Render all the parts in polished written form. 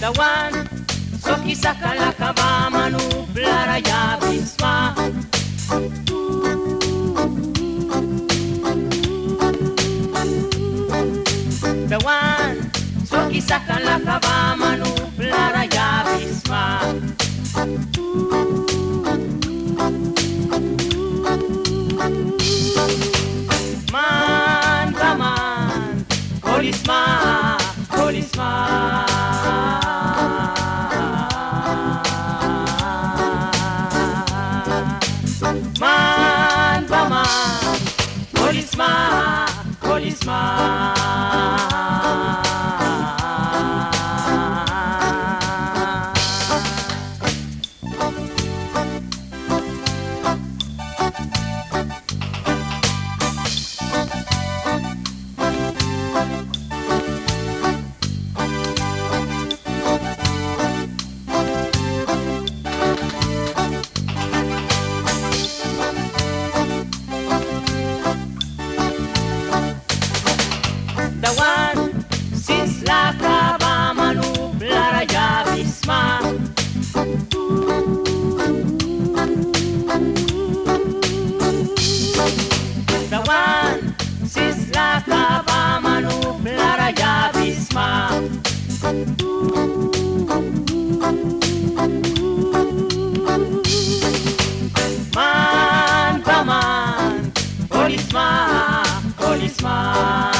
Dawan, so kisa kalakaba manublara ya bisma. Dawan, so kisa kalakaba manublara ya bisma. Man baman, policeman, policeman. Man, baman, policeman, policeman. Dawan, since la kaba manublara ya bisma. Dawan, since la kaba manublara ya bisma. Man, baman, policeman, policeman.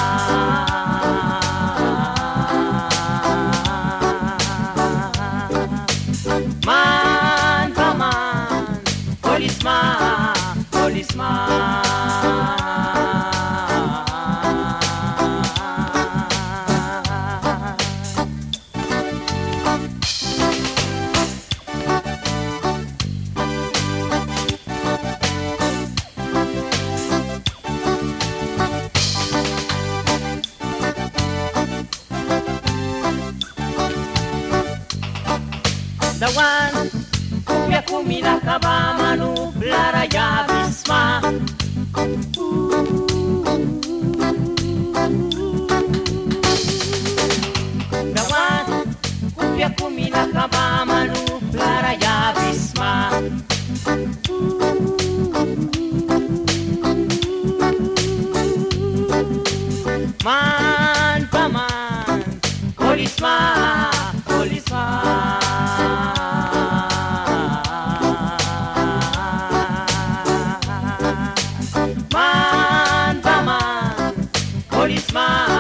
Man, baman, policeman, policeman. Dawan, kumbia kumila kaba manublara ya bisma. Dawan, kumbia kumila kaba manublara ya bisma. Man, baman, policeman, policeman. Man, baman, policeman.